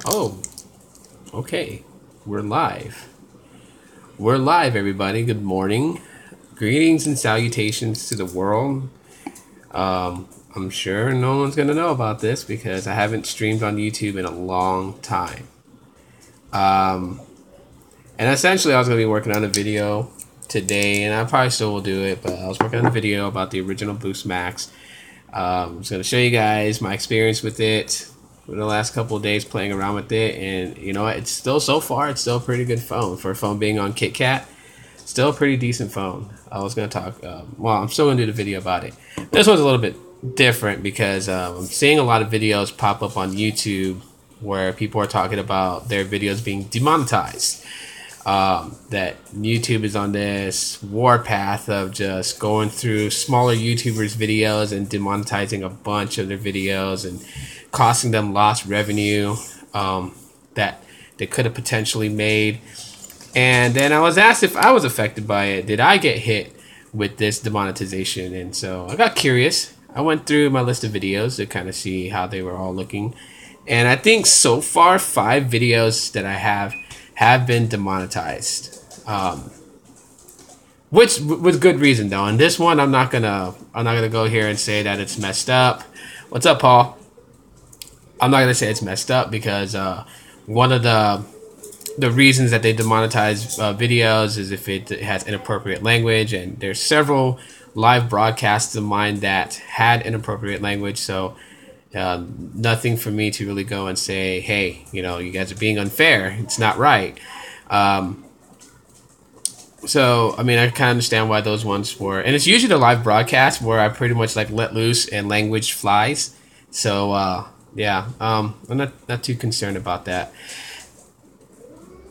Oh, okay. We're live. We're live, everybody. Good morning. Greetings and salutations to the world. I'm sure no one's going to know about this because I haven't streamed on YouTube in a long time. And essentially, I was going to be working on a video today, and I probably still will do it, but I was working on a video about the original Boost Max. I'm just going to show you guys my experience with it for the last couple of days playing around with it, and you know what, it's still, so far, it's still a pretty good phone. For a phone being on KitKat, still a pretty decent phone. I was going to talk, well, I'm still going to do the video about it. This one's a little bit different because I'm seeing a lot of videos pop up on YouTube where people are talking about their videos being demonetized. That YouTube is on this warpath of just going through smaller YouTubers' videos and demonetizing a bunch of their videos and costing them lost revenue that they could have potentially made. And then I was asked if I was affected by it. Did I get hit with this demonetization? And so I got curious. I went through my list of videos to kind of see how they were all looking. And I think so far 5 videos that I have been demonetized, which with good reason though. And this one, I'm not gonna go here and say that it's messed up. What's up, Paul? I'm not gonna say it's messed up because one of the reasons that they demonetize videos is if it has inappropriate language, and there's several live broadcasts of mine that had inappropriate language, so nothing for me to really go and say, hey, you know, you guys are being unfair, it's not right. So I mean, I kind of understand why those ones were, and it's usually the live broadcast where I pretty much like let loose and language flies. So yeah, I'm not too concerned about that.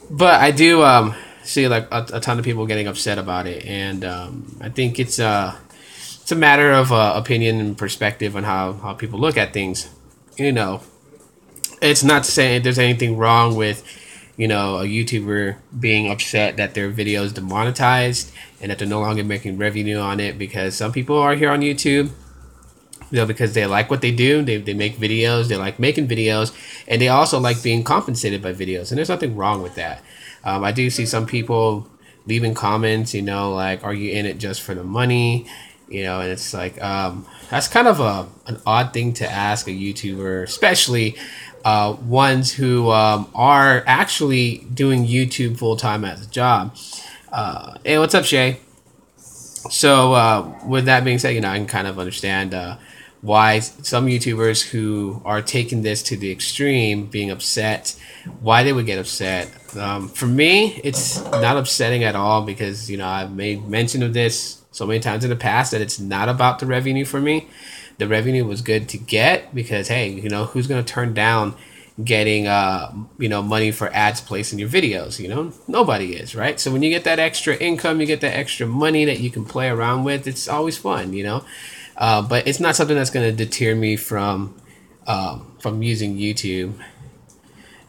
But I do see like a ton of people getting upset about it, and I think it's a matter of opinion and perspective on how people look at things. You know, it's not saying there's anything wrong with, you know, a YouTuber being upset that their video is demonetized and that they're no longer making revenue on it, because some people are here on YouTube, you know, because they like what they do. They make videos. They like making videos, and they also like being compensated by videos. And there's nothing wrong with that. I do see some people leaving comments, you know, like, "Are you in it just for the money?" You know, and it's like that's kind of an odd thing to ask a YouTuber, especially ones who are actually doing YouTube full time as a job. Hey, what's up, Shay? So with that being said, you know, I can kind of understand why some YouTubers who are taking this to the extreme, being upset, why they would get upset. For me, it's not upsetting at all because, you know, I've made mention of this so many times in the past that it's not about the revenue for me. The revenue was good to get because, hey, you know, who's going to turn down getting you know, money for ads placed in your videos? You know, nobody is, right? So when you get that extra income, you get that extra money that you can play around with, it's always fun, you know. But it's not something that's going to deter me from using YouTube.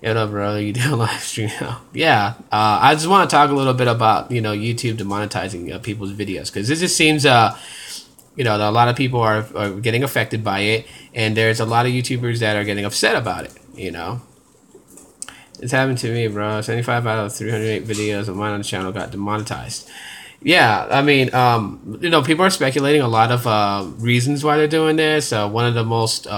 You know, bro, you do a live stream now. Yeah, I just want to talk a little bit about, you know, YouTube demonetizing people's videos, because it just seems you know, a lot of people are getting affected by it, and there's a lot of YouTubers that are getting upset about it. You know, it's happened to me, bro. 75 out of 308 videos of mine on the channel got demonetized. Yeah, I mean, you know, people are speculating a lot of reasons why they're doing this. One of the most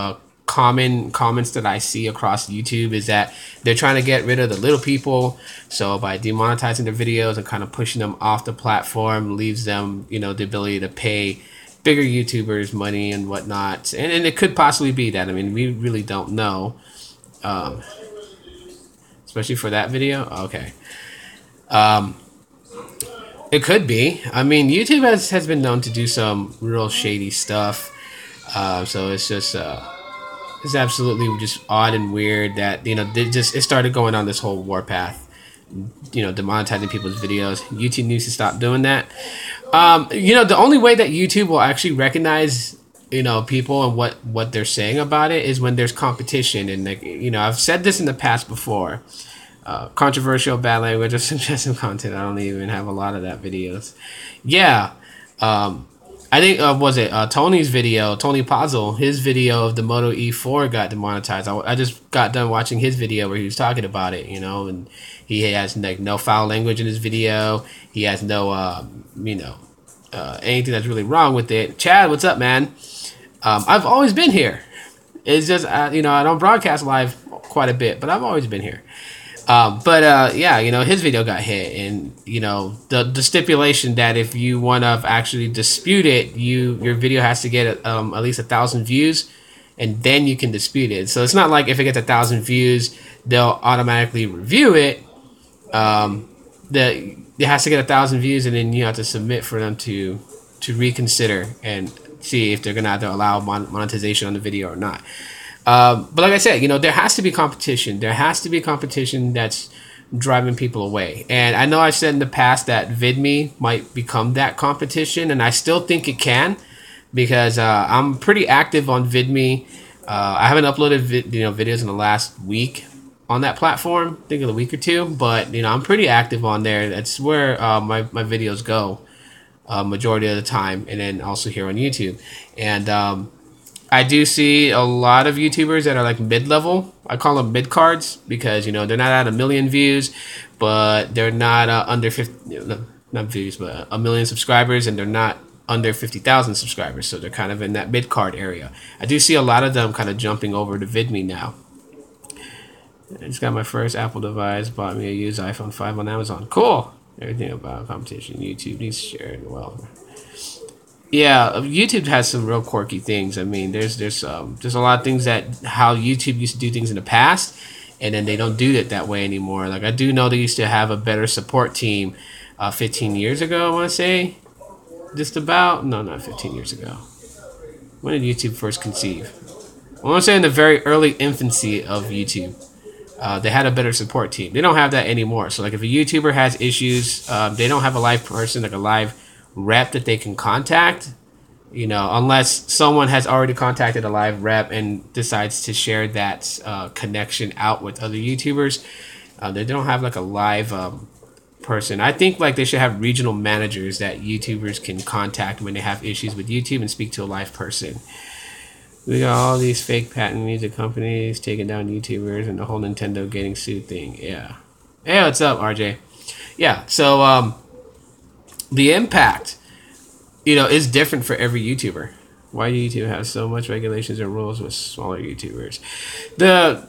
common comments that I see across YouTube is that they're trying to get rid of the little people. So by demonetizing their videos and kind of pushing them off the platform, leaves them, you know, the ability to pay bigger YouTubers money and whatnot. And it could possibly be that. I mean, we really don't know. Especially for that video. Okay. It could be. I mean, YouTube has been known to do some real shady stuff. So it's just it's absolutely just odd and weird that, you know, it started going on this whole warpath, you know, demonetizing people's videos. YouTube needs to stop doing that. You know, the only way that YouTube will actually recognize, you know, people and what they're saying about it is when there's competition. And, like, you know, I've said this in the past before. Controversial, bad language, or suggestive content. I don't even have a lot of that videos. Yeah. I think was it Tony's video, Tony Puzzle, his video of the Moto E4 got demonetized. I just got done watching his video where he was talking about it, and he has like no foul language in his video. He has no anything that's really wrong with it. Chad, what's up, man? I've always been here. It's just I don't broadcast live quite a bit, but I've always been here. His video got hit, and the stipulation that if you want to actually dispute it, your video has to get at least 1,000 views, and then you can dispute it. So it's not like if it gets 1,000 views, they'll automatically review it. It has to get 1,000 views, and then you have to submit for them to reconsider and see if they're gonna either allow monetization on the video or not. But like I said, there has to be competition. There has to be competition that's driving people away. And I know I've said in the past that VidMe might become that competition, and I still think it can, because I'm pretty active on VidMe. I haven't uploaded videos in the last week on that platform, I think in a week or two, but I'm pretty active on there. That's where my videos go majority of the time, and then also here on YouTube. And I do see a lot of YouTubers that are like mid-level. I call them mid-cards because, they're not at 1 million views, but they're not under 50, not views, but 1 million subscribers, and they're not under 50,000 subscribers. So they're kind of in that mid-card area. I do see a lot of them kind of jumping over to VidMe now. I just got my first Apple device, bought me a used iPhone 5 on Amazon. Cool. Everything about competition. YouTube needs to share it well. Yeah, YouTube has some real quirky things. I mean, there's a lot of things that how YouTube used to do things in the past, and then they don't do it that way anymore. Like I do know they used to have a better support team 15 years ago, I want to say. Just about. No, not 15 years ago. When did YouTube first conceive? I want to say in the very early infancy of YouTube. They had a better support team. They don't have that anymore. So like if a YouTuber has issues, they don't have a live person, like a live rep that they can contact, unless someone has already contacted a live rep and decides to share that connection out with other YouTubers. They don't have like a live person. I think like they should have regional managers that YouTubers can contact when they have issues with YouTube and speak to a live person. We got all these fake patent music companies taking down YouTubers and the whole Nintendo getting sued thing. Yeah. Hey, what's up, RJ? Yeah, so the impact, is different for every YouTuber. Why do YouTube have so much regulations and rules with smaller YouTubers? The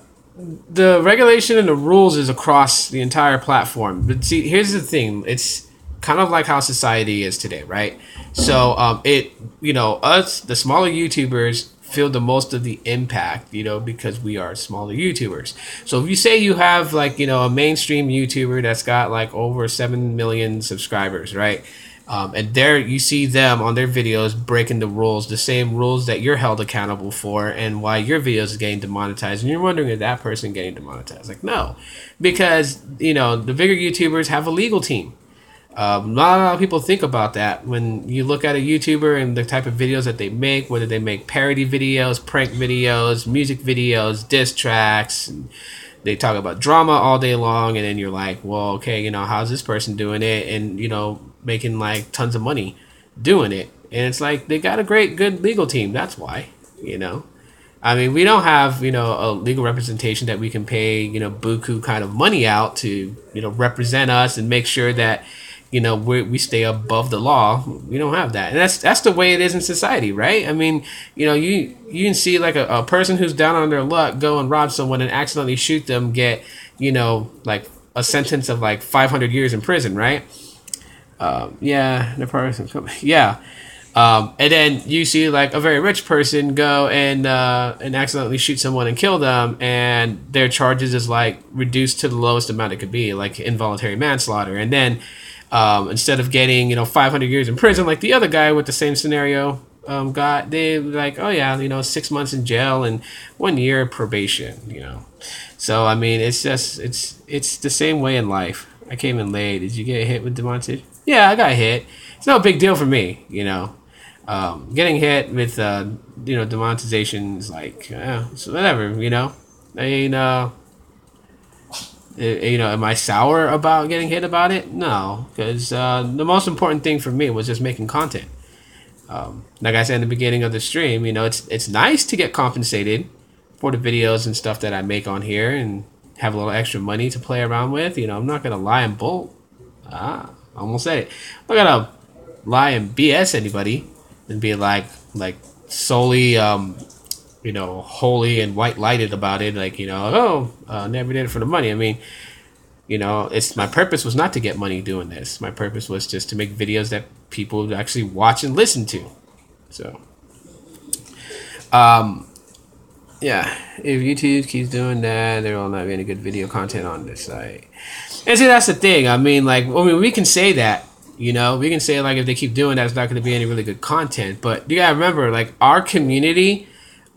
regulation and the rules is across the entire platform. But see, here's the thing. It's kind of like how society is today, right? So us, the smaller YouTubers, feel the most of the impact, because we are smaller YouTubers. So if you say you have like, a mainstream YouTuber that's got like over 7 million subscribers, right? And there you see them on their videos breaking the rules, the same rules that you're held accountable for, and why your videos is getting demonetized. And you're wondering if that person getting demonetized. Like, no, because, the bigger YouTubers have a legal team. Not a lot of people think about that when you look at a YouTuber and the type of videos that they make, whether they make parody videos, prank videos, music videos, diss tracks, and they talk about drama all day long, and then you're like, well, okay, how's this person doing it? And, making like tons of money doing it. And it's like, they got a good legal team. That's why, I mean, we don't have, a legal representation that we can pay, buku kind of money out to, represent us and make sure that, we stay above the law. We don't have that. And that's the way it is in society, right? I mean, you can see like a person who's down on their luck go and rob someone and accidentally shoot them, get, like a sentence of like 500 years in prison, right? Yeah, the person, yeah. And then you see like a very rich person go and accidentally shoot someone and kill them, and their charges is like reduced to the lowest amount it could be, like involuntary manslaughter. And then instead of getting 500 years in prison like the other guy with the same scenario got, they like, oh yeah, 6 months in jail and 1 year probation. So I mean, it's just it's the same way in life. I came in late. Did you get hit with demonetization? Yeah, I got hit. It's no big deal for me, getting hit with demonetization is like, it's whatever, I mean, am I sour about getting hit about it? No, because the most important thing for me was just making content. Like I said in the beginning of the stream, you know, it's nice to get compensated for the videos and stuff that I make on here and have a little extra money to play around with. You know, I'm not gonna lie and bull. I almost said it. I'm not gonna lie and BS anybody and be like solely you know, holy and white lighted about it. Like, you know, never did it for the money. I mean, you know, it's my purpose was not to get money doing this. My purpose was just to make videos that people would actually watch and listen to. So, yeah, if YouTube keeps doing that, there will not be any good video content on this site. And see, that's the thing. I mean, we can say that, you know, we can say like if they keep doing that, it's not going to be any really good content. But you gotta remember, like our community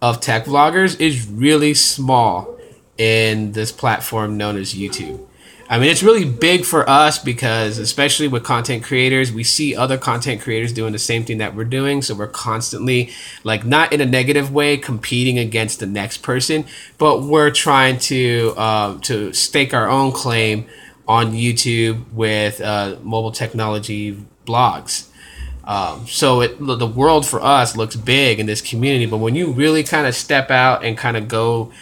of tech vloggers is really small in this platform known as YouTube. I mean, it's really big for us because, especially with content creators, we see other content creators doing the same thing that we're doing. So we're constantly, like, not in a negative way, competing against the next person, but we're trying to stake our own claim on YouTube with mobile technology blogs. So the world for us looks big in this community, but when you really kind of step out and kind of go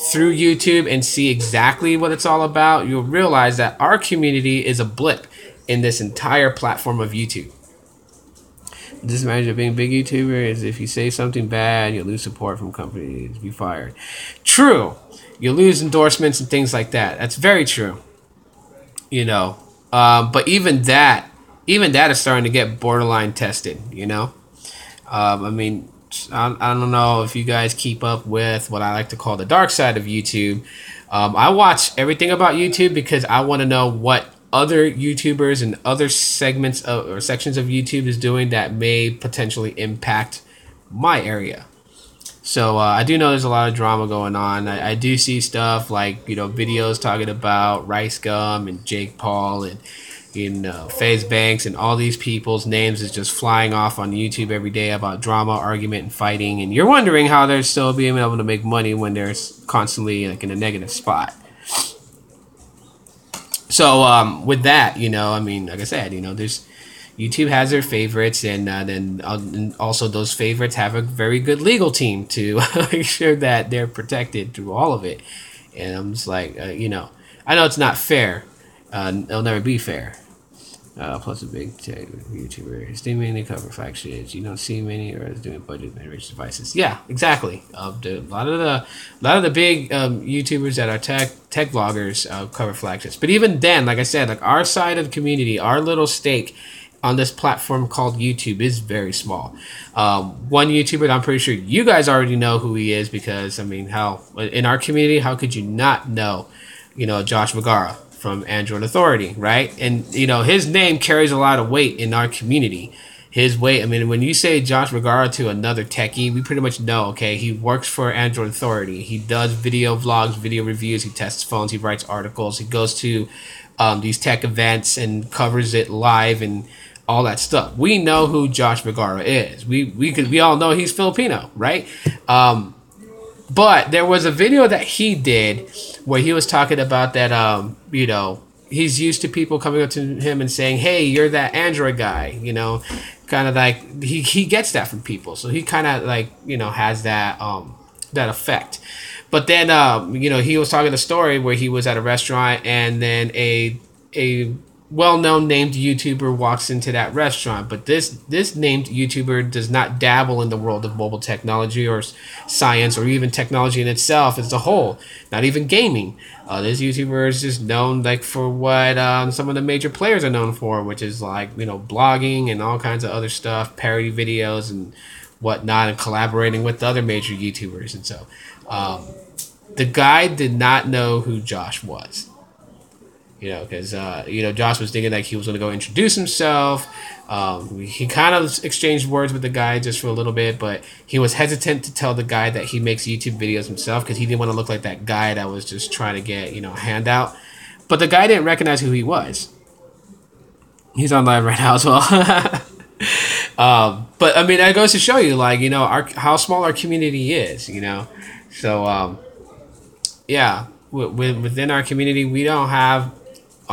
through YouTube and see exactly what it's all about, you'll realize that our community is a blip in this entire platform of YouTube. The disadvantage of being a big YouTuber is if you say something bad, you'll lose support from companies, be fired. True. You lose endorsements and things like that. That's very true. You know, but even that is starting to get borderline tested, you know? I mean, I don't know if you guys keep up with what I like to call the dark side of YouTube. I watch everything about YouTube because I want to know what other YouTubers and other segments or sections of YouTube is doing that may potentially impact my area. So I do know there's a lot of drama going on. I do see stuff like, you know, videos talking about Rice Gum and Jake Paul and, you know, FaZe Banks and all these people's names is just flying off on YouTube every day about drama, argument, and fighting. And you're wondering how they're still being able to make money when they're constantly like in a negative spot. So with that, you know, I mean, like I said, you know, YouTube has their favorites, and then also those favorites have a very good legal team to make sure that they're protected through all of it. And I'm just like, you know, I know it's not fair. It'll never be fair. Plus a big tech YouTuber. They mainly cover flagships. You don't see many or doing budget managed devices. Yeah, exactly. A lot of the big YouTubers that are tech vloggers cover flagships. But even then, like I said, like our side of the community, our little stake on this platform called YouTube is very small. One YouTuber that I'm pretty sure you guys already know who he is, because I mean, how in our community, how could you not know, you know, Josh Vergara from Android Authority, right? And you know, his name carries a lot of weight in our community. His weight, I mean, when you say Josh Vergara to another techie, we pretty much know, okay, he works for Android Authority. He does video vlogs, video reviews, he tests phones, he writes articles, he goes to these tech events and covers it live and all that stuff. We know who Josh Vergara is. We all know he's Filipino, right? But there was a video that he did where he was talking about that, you know, he's used to people coming up to him and saying, hey, you're that Android guy, you know, kind of like he gets that from people. So he kind of like, you know, has that that effect. But then, you know, he was talking a story where he was at a restaurant and then a well-known named YouTuber walks into that restaurant, but this named YouTuber does not dabble in the world of mobile technology or science or even technology in itself as a whole, not even gaming. This YouTuber is just known like for what some of the major players are known for, which is like, you know, blogging and all kinds of other stuff, parody videos and whatnot, and collaborating with the other major YouTubers. And so the guy did not know who Josh was. You know, because, you know, Josh was thinking like he was going to go introduce himself. He kind of exchanged words with the guy just for a little bit, but he was hesitant to tell the guy that he makes YouTube videos himself because he didn't want to look like that guy that was just trying to get, you know, a handout. But the guy didn't recognize who he was. He's on live right now as well. But, I mean, that goes to show you, like, you know, how small our community is, you know. So, yeah, within our community, we don't have...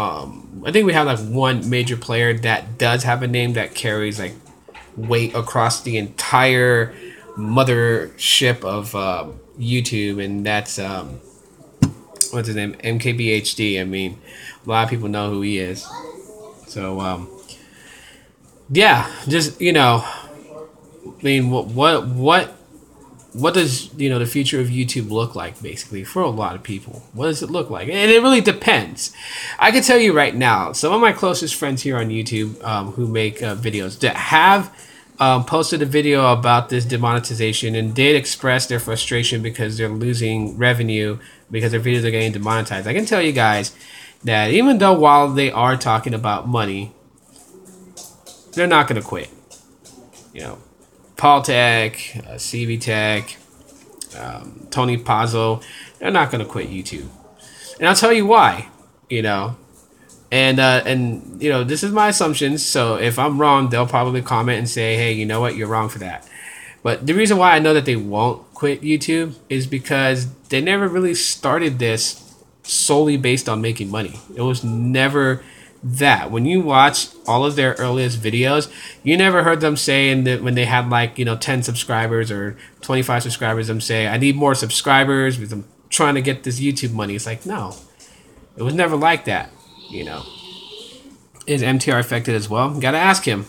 I think we have like one major player that does have a name that carries like weight across the entire mothership of YouTube, and that's what's his name, MKBHD. I mean, a lot of people know who he is. So yeah, just I mean, what does the future of YouTube look like, basically, for a lot of people? What does it look like? And it really depends. I can tell you right now, some of my closest friends here on YouTube who make videos that have posted a video about this demonetization and did express their frustration because they're losing revenue because their videos are getting demonetized. I can tell you guys that even though while they are talking about money, they're not going to quit. Paul Tech, CV Tech, Tony Pazzo, they're not going to quit YouTube. And I'll tell you why, And this is my assumptions, so if I'm wrong, they'll probably comment and say, hey, you know what, you're wrong for that. But the reason why I know that they won't quit YouTube is because they never really started this solely based on making money. It was never that. When you watch all of their earliest videos, you never heard them saying that when they had 10 subscribers or 25 subscribers, them say, I need more subscribers because I'm trying to get this YouTube money. It's like, no, it was never like that. Is MTR affected as well? Gotta ask him.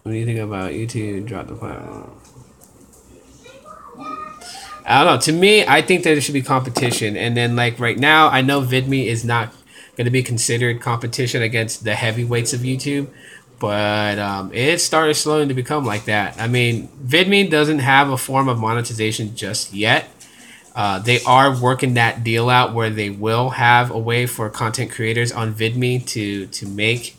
What do you think about YouTube drop the platform? I don't know. To me, I think that there should be competition. And then right now, I know VidMe is not going to be considered competition against the heavyweights of YouTube. But it started slowly to become like that. I mean, VidMe doesn't have a form of monetization just yet. They are working that deal out where they will have a way for content creators on VidMe to make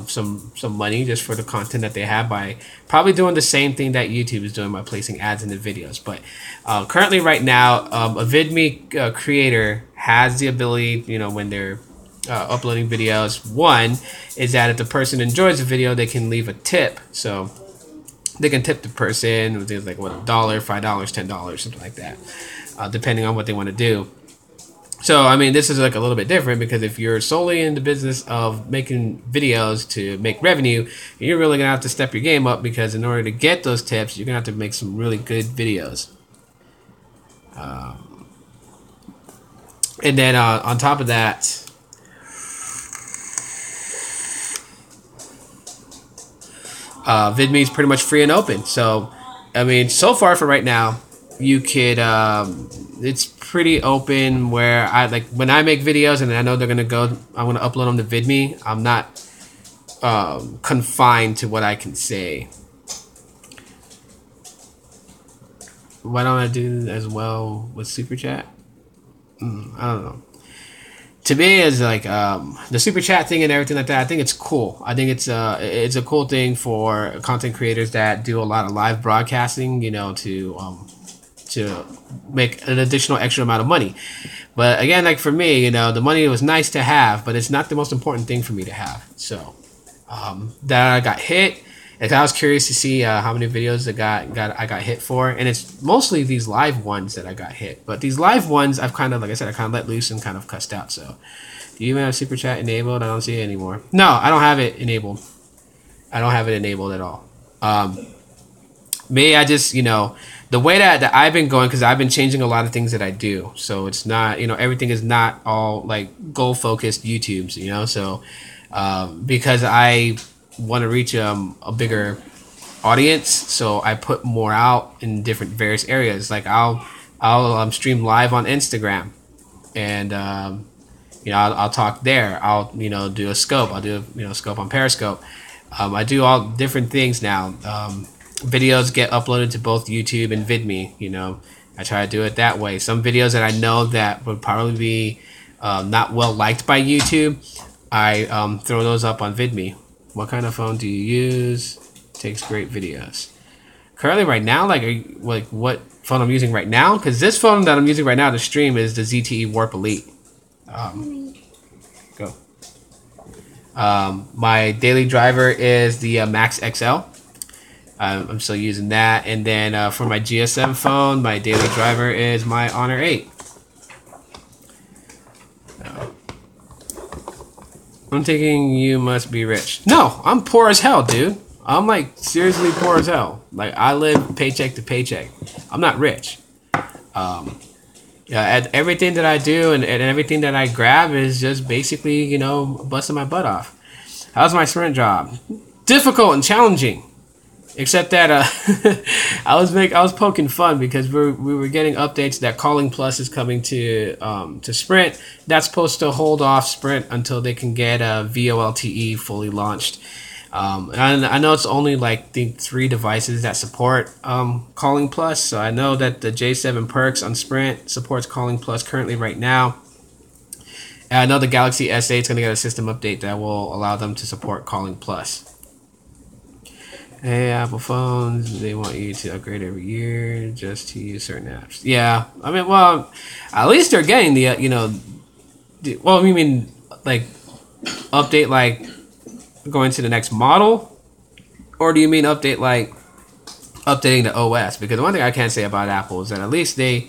some money just for the content that they have by probably doing the same thing that YouTube is doing by placing ads in the videos. But currently right now, a VidMe creator has the ability, when they're uploading videos, one is that if the person enjoys the video, they can leave a tip. So they can tip the person with $1, $5, $10, something like that, depending on what they want to do. So, I mean, this is a little bit different because if you're solely in the business of making videos to make revenue, you're really going to have to step your game up because in order to get those tips, you're going to have to make some really good videos. And then on top of that, VidMe is pretty much free and open. So, I mean, so far for right now, you could, it's pretty open where when I make videos and I know they're going to go, I'm going to upload them to VidMe. I'm not confined to what I can say. Why don't I do as well with Super Chat? I don't know. To me, it's the Super Chat thing and everything like that. I think it's cool. I think it's a cool thing for content creators that do a lot of live broadcasting, to make an additional extra amount of money. But again, for me, the money was nice to have, but it's not the most important thing for me to have. So that I got hit. And I was curious to see how many videos I got hit for, and it's mostly these live ones that I got hit. But these live ones, I've kind of, like I said, I kind of let loose and kind of cussed out. So, do you even have Super Chat enabled? I don't see it anymore. No, I don't have it enabled. I don't have it enabled at all. I just, the way that I've been going, because I've been changing a lot of things that I do. So it's not, everything is not all goal focused YouTubes, So because I want to reach a bigger audience, so I put more out in different various areas. I'll stream live on Instagram, and I'll talk there. I'll do a scope. I'll do a scope on Periscope. I do all different things now. Videos get uploaded to both YouTube and VidMe. I try to do it that way. Some videos that I know that would probably be not well liked by YouTube, I throw those up on VidMe. What kind of phone do you use? Takes great videos. Currently, right now, what phone I'm using right now? Because this phone that I'm using right now to stream is the ZTE Warp Elite. Go. My daily driver is the Max XL. I'm still using that. And then for my GSM phone, my daily driver is my Honor 8. I'm thinking you must be rich. No, I'm poor as hell, dude. I'm like seriously poor as hell. Like I live paycheck to paycheck. I'm not rich. Yeah, everything that I do and everything that I grab is just basically, you know, busting my butt off. How's my sprint job? Difficult and challenging. Except that I was poking fun because we were getting updates that Calling Plus is coming to Sprint. That's supposed to hold off Sprint until they can get VoLTE fully launched. And I know it's only like the 3 devices that support Calling Plus. So I know that the J7 Perks on Sprint supports Calling Plus currently right now. And I know the Galaxy S8 is going to get a system update that will allow them to support Calling Plus. Hey, Apple phones, they want you to upgrade every year just to use certain apps. Yeah, I mean, well, at least they're getting the, you know, well, you mean like update like going to the next model? Or do you mean update like updating the OS? Because the one thing I can say about Apple is that at least they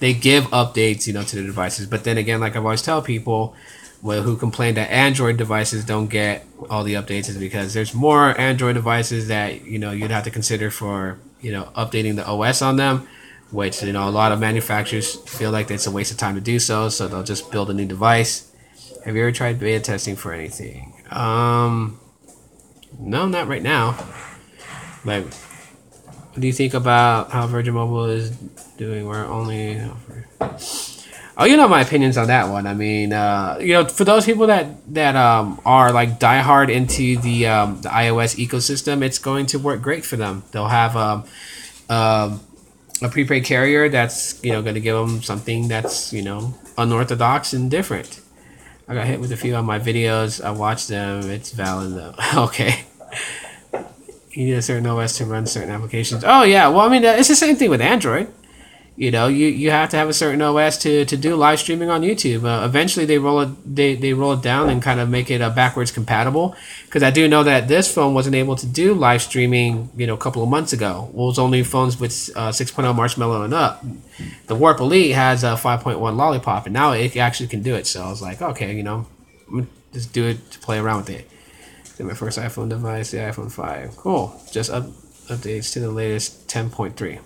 give updates, you know, to the devices. But then again, like I've always tell people, well, who complain that Android devices don't get all the updates is because there's more Android devices that, you know, you'd have to consider for, you know, updating the OS on them, which, you know, a lot of manufacturers feel like it's a waste of time to do so they'll just build a new device. Have you ever tried beta testing for anything? No, not right now. Like, what do you think about how Virginmobile is doing? We're only... Oh, you know my opinions on that one. I mean, you know, for those people that are like diehard into the iOS ecosystem, it's going to work great for them. They'll have a prepaid carrier that's, you know, going to give them something that's, you know, unorthodox and different. I got hit with a few on my videos. I watched them. It's valid though. Okay. You need a certain OS to run certain applications. Oh yeah. Well, I mean, it's the same thing with Android. You know, you have to have a certain OS to do live streaming on YouTube. Eventually, they roll it down and kind of make it backwards compatible. Because I do know that this phone wasn't able to do live streaming, you know, a couple of months ago. Well, it was only phones with 6.0 Marshmallow and up. The Warp Elite has a 5.1 Lollipop, and now it actually can do it. So I was like, okay, you know, I'm gonna just do it to play around with it. Then my first iPhone device, the iPhone 5. Cool. Just updates to the latest 10.3.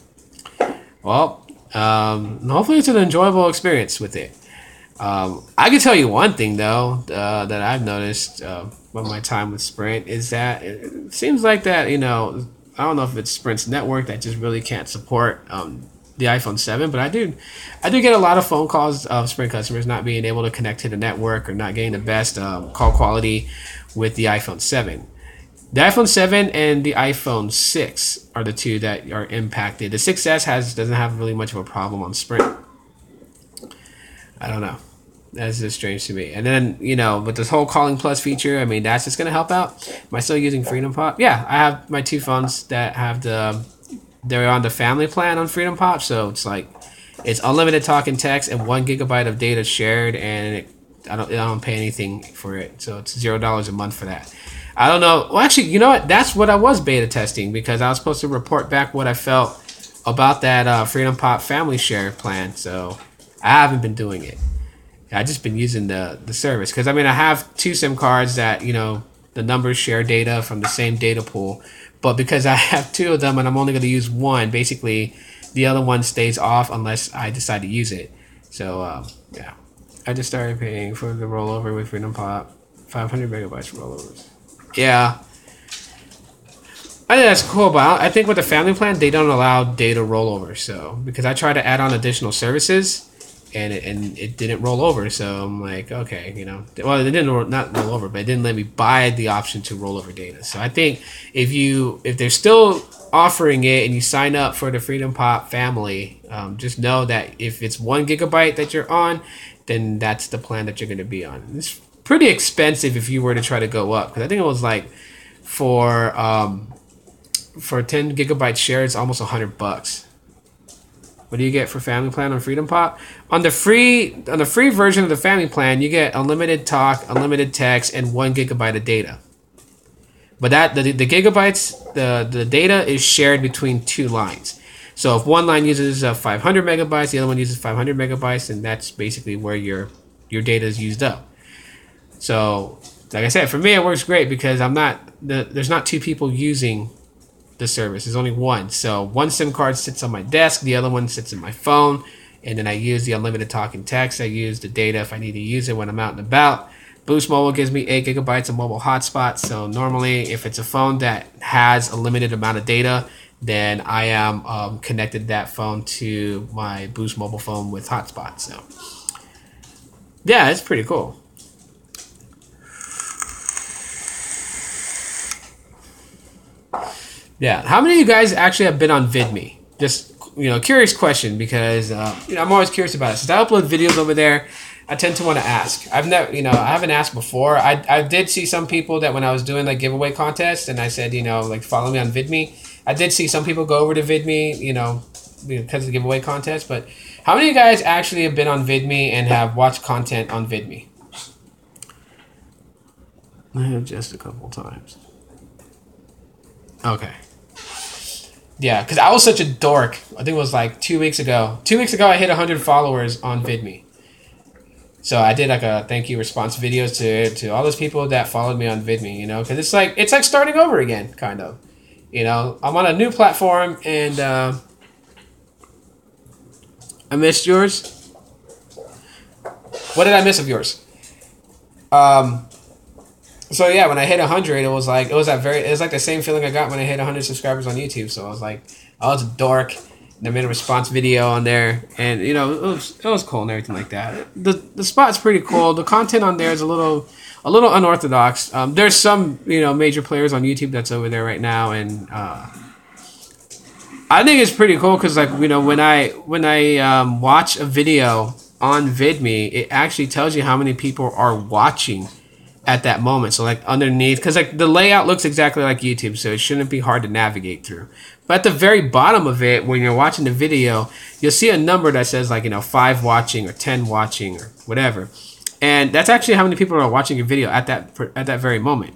Well. Hopefully it's an enjoyable experience with it. I can tell you one thing though that I've noticed of my time with Sprint is that it seems like that, you know, I don't know if it's Sprint's network that just really can't support the iPhone 7, but I do get a lot of phone calls of Sprint customers not being able to connect to the network or not getting the best call quality with the iPhone 7. The iPhone 7 and the iPhone 6 are the two that are impacted. The 6S doesn't have really much of a problem on Sprint. I don't know. That's just strange to me. And then, you know, with this whole Calling Plus feature, I mean, that's just going to help out. Am I still using Freedom Pop? Yeah, I have my 2 phones that have they're on the family plan on Freedom Pop. So it's like, it's unlimited talk and text and 1 gigabyte of data shared. And I don't pay anything for it. So it's $0 a month for that. I don't know. Well, actually, you know what? That's what I was beta testing because I was supposed to report back what I felt about that Freedom Pop family share plan. So I haven't been doing it. I just been using the service because I mean I have 2 SIM cards that, you know, the numbers share data from the same data pool, but because I have 2 of them and I'm only going to use one, basically the other one stays off unless I decide to use it. So yeah, I just started paying for the rollover with Freedom Pop, 500 megabytes for rollovers. Yeah, I think that's cool, but I think with the family plan, they don't allow data rollover. So because I tried to add on additional services, and it didn't roll over. So I'm like, okay, you know, well, it didn't not roll over, but it didn't let me buy the option to roll over data. So I think if they're still offering it and you sign up for the Freedom Pop family, just know that if it's 1 gigabyte that you're on, then that's the plan that you're going to be on. It's pretty expensive if you were to try to go up because I think it was like for 10 gigabyte share it's almost $100. What do you get for family plan on Freedom Pop? On the free version of the family plan you get unlimited talk, unlimited text, and 1 gigabyte of data. But that the gigabytes, the data is shared between 2 lines. So if one line uses 500 megabytes, the other one uses 500 megabytes, and that's basically where your data is used up. So like I said, for me it works great because there's not two people using the service. There's only one. So one SIM card sits on my desk, the other one sits in my phone, and then I use the unlimited talk and text. I use the data if I need to use it when I'm out and about. Boost Mobile gives me 8 gigabytes of mobile hotspot. So normally, if it's a phone that has a limited amount of data, then I am connected that phone to my Boost Mobile phone with hotspot. So yeah, it's pretty cool. Yeah, how many of you guys actually have been on VidMe? Just, curious question because I'm always curious about it. Since I upload videos over there, I tend to want to ask. I've never, I haven't asked before. I did see some people that when I was doing like giveaway contests and I said, like follow me on VidMe. I did see some people go over to VidMe, because of the giveaway contest. But how many of you guys actually have been on VidMe and have watched content on VidMe? I have just a couple times. Okay. Yeah, because I was such a dork. I think it was like 2 weeks ago. 2 weeks ago, I hit 100 followers on VidMe. So I did like a thank you response videos to all those people that followed me on VidMe, because it's like starting over again, kind of. I'm on a new platform and I missed yours. What did I miss of yours? So yeah, when I hit 100, it was like the same feeling I got when I hit 100 subscribers on YouTube. So I was like, I was a dork. And I made a response video on there, and it was cool and everything like that. The spot's pretty cool. The content on there is a little unorthodox. There's some major players on YouTube that's over there right now, and I think it's pretty cool because when I watch a video on VidMe, it actually tells you how many people are watching at that moment. So underneath, because the layout looks exactly like YouTube, so it shouldn't be hard to navigate through. But at the very bottom of it, when you're watching the video, you'll see a number that says 5 watching or 10 watching or whatever, and that's actually how many people are watching your video at that very moment.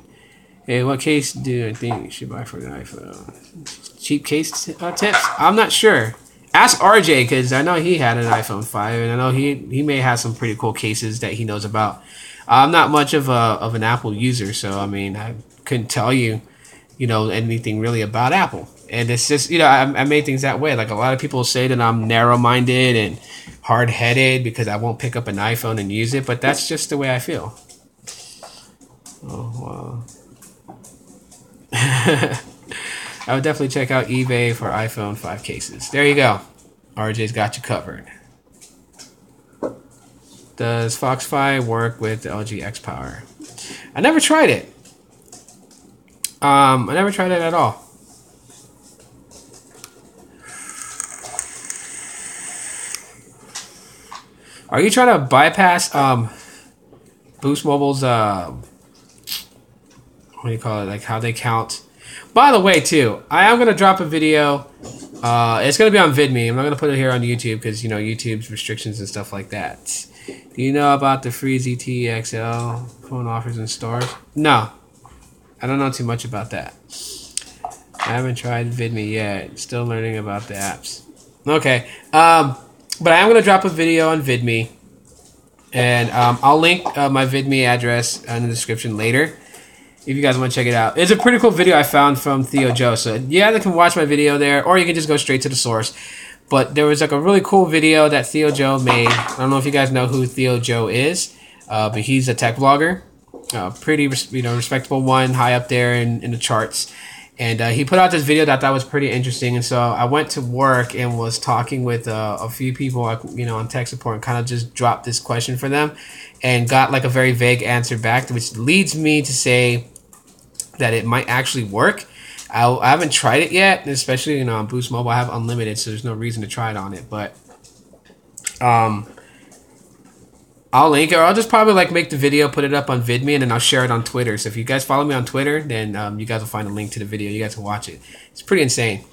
Hey, what case do I think you should buy for an iPhone? Cheap case tips? I'm not sure. Ask RJ because I know he had an iPhone 5, and I know he may have some pretty cool cases that he knows about. I'm not much of an Apple user, so I couldn't tell you, anything really about Apple. And it's just, I made things that way. Like a lot of people say that I'm narrow-minded and hard-headed because I won't pick up an iPhone and use it, but that's just the way I feel. Oh, wow. I would definitely check out eBay for iPhone 5 cases. There you go. RJ's got you covered. Does Foxfi work with the LG X Power? I never tried it. I never tried it at all. Are you trying to bypass Boost Mobile's what do you call it? Like how they count. By the way, too, I am gonna drop a video. It's gonna be on VidMe. I'm not gonna put it here on YouTube because YouTube's restrictions and stuff like that. Do you know about the free ZTE XL phone offers in stores? No, I don't know too much about that. I haven't tried VidMe yet. Still learning about the apps. Okay, but I am gonna drop a video on VidMe, and I'll link my VidMe address in the description later if you guys want to check it out. It's a pretty cool video I found from Theo Joe. So yeah, you can watch my video there, or you can just go straight to the source. But there was a really cool video that Theo Joe made. I don't know if you guys know who Theo Joe is, but he's a tech vlogger, pretty respectable one, high up there in the charts. And he put out this video that I thought was pretty interesting. And so I went to work and was talking with a few people, on tech support, and kind of just dropped this question for them, and got a very vague answer back, which leads me to say that it might actually work. I haven't tried it yet, especially on Boost Mobile. I have unlimited, so there's no reason to try it on it. But I'll link it, or I'll just probably make the video, put it up on VidMe, and then I'll share it on Twitter. So if you guys follow me on Twitter, then you guys will find a link to the video. You guys can watch it. It's pretty insane.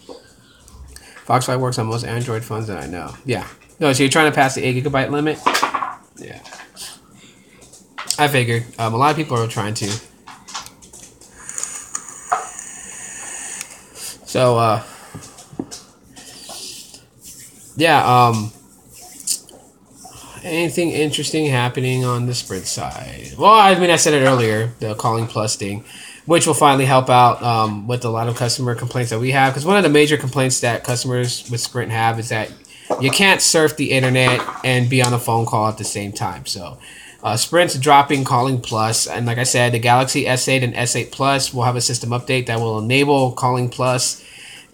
Foxfi works on most Android phones that I know. Yeah. No, so you're trying to pass the 8 GB limit? Yeah. I figured. A lot of people are trying to. So, yeah, anything interesting happening on the Sprint side? Well, I mean, I said it earlier, the Calling Plus thing, which will finally help out with a lot of customer complaints that we have. Because one of the major complaints that customers with Sprint have is that you can't surf the internet and be on a phone call at the same time. So Sprint's dropping Calling Plus, and like I said, the Galaxy S8 and S8 Plus will have a system update that will enable Calling Plus.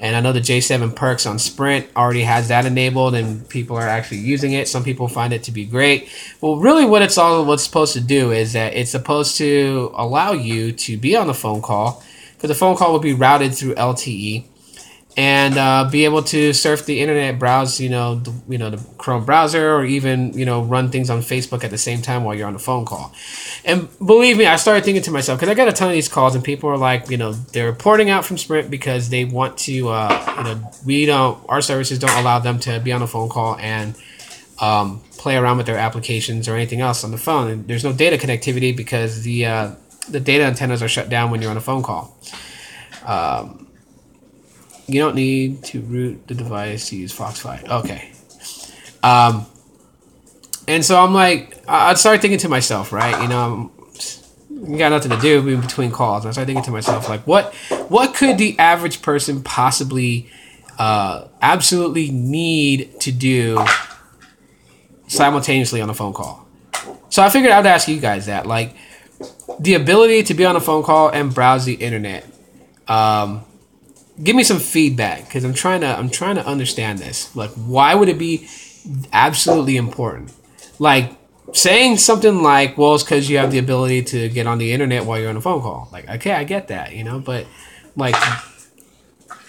And I know the J7 Perks on Sprint already has that enabled, and people are actually using it. Some people find it to be great. Well, really what it's supposed to do is that it's supposed to allow you to be on the phone call, because the phone call will be routed through LTE, and be able to surf the internet, browse, the Chrome browser, or even, run things on Facebook at the same time while you're on the phone call. And believe me, I started thinking to myself, because I got a ton of these calls, and people are like, they're reporting out from Sprint because they want to, our services don't allow them to be on a phone call and play around with their applications or anything else on the phone. And there's no data connectivity because the data antennas are shut down when you're on a phone call. You don't need to root the device to use Foxfi. Okay. And so I'm like, I started thinking to myself, right? You got nothing to do in between calls. And I started thinking to myself, like, what could the average person possibly absolutely need to do simultaneously on a phone call? So I figured I'd ask you guys that, like, the ability to be on a phone call and browse the internet. Give me some feedback, because I'm trying to understand this. Like, why would it be absolutely important? Like, saying something like, well, it's because you have the ability to get on the internet while you're on a phone call. Like, okay, I get that, but like,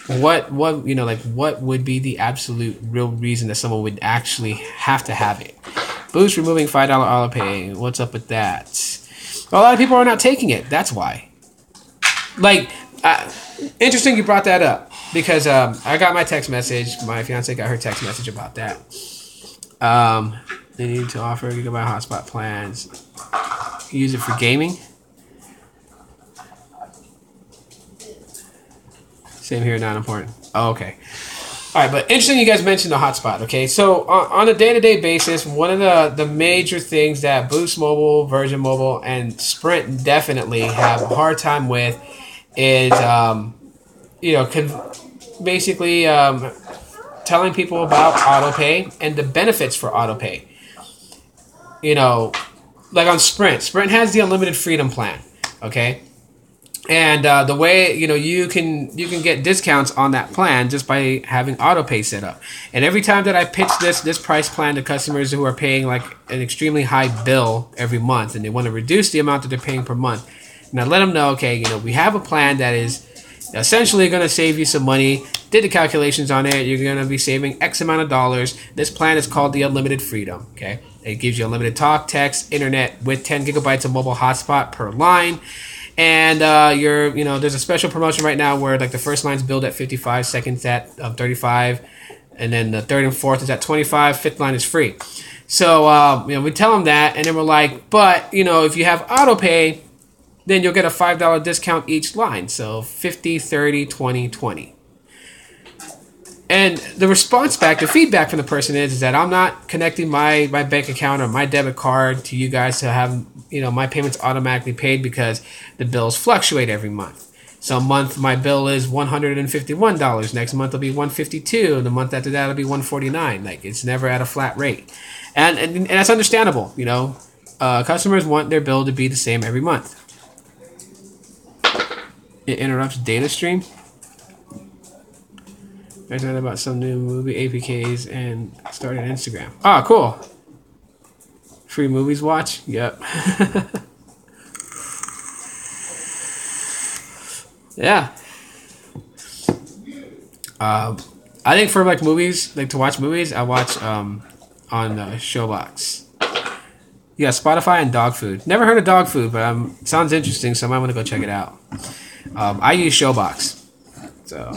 what would be the absolute real reason that someone would actually have to have it? Boost removing $5 auto pay. What's up with that? A lot of people are not taking it. That's why. Like, interesting you brought that up, because I got my text message. My fiance got her text message about that. They need to offer gigabyte hotspot plans. Use it for gaming. Same here, not important. Oh, okay. All right, but interesting you guys mentioned the hotspot. Okay, so on a day-to-day basis, one of the major things that Boost Mobile, Virginmobile, and Sprint definitely have a hard time with is, basically telling people about autopay and the benefits for autopay. Like on Sprint has the unlimited freedom plan, okay? And the way, you can get discounts on that plan just by having autopay set up. And every time that I pitch this price plan to customers who are paying like an extremely high bill every month, and they want to reduce the amount that they're paying per month, and I let them know, okay, we have a plan that is essentially going to save you some money. Did the calculations on it. You're going to be saving X amount of dollars. This plan is called the Unlimited Freedom. Okay, it gives you unlimited talk, text, internet with 10 gigabytes of mobile hotspot per line. And there's a special promotion right now where like the first line's billed at 55, seconds at 35, and then the third and fourth is at 25. Fifth line is free. So we tell them that, and then we're like, but if you have autopay, then you'll get a $5 discount each line. So 50, 30, 20, 20. And the response back, the feedback from the person is that I'm not connecting my bank account or my debit card to you guys to have, my payments automatically paid, because the bills fluctuate every month. Some month my bill is $151. Next month it'll be $152. The month after that it'll be $149. Like, it's never at a flat rate. And that's understandable, Customers want their bill to be the same every month. It interrupts data stream. I heard about some new movie APKs and started Instagram. Oh, cool. Free movies watch? Yep. Yeah. I think for like movies, like to watch movies, I watch on Showbox. Yeah, Spotify and dog food. Never heard of dog food, but sounds interesting, so I might want to go check it out. I use Showbox. So,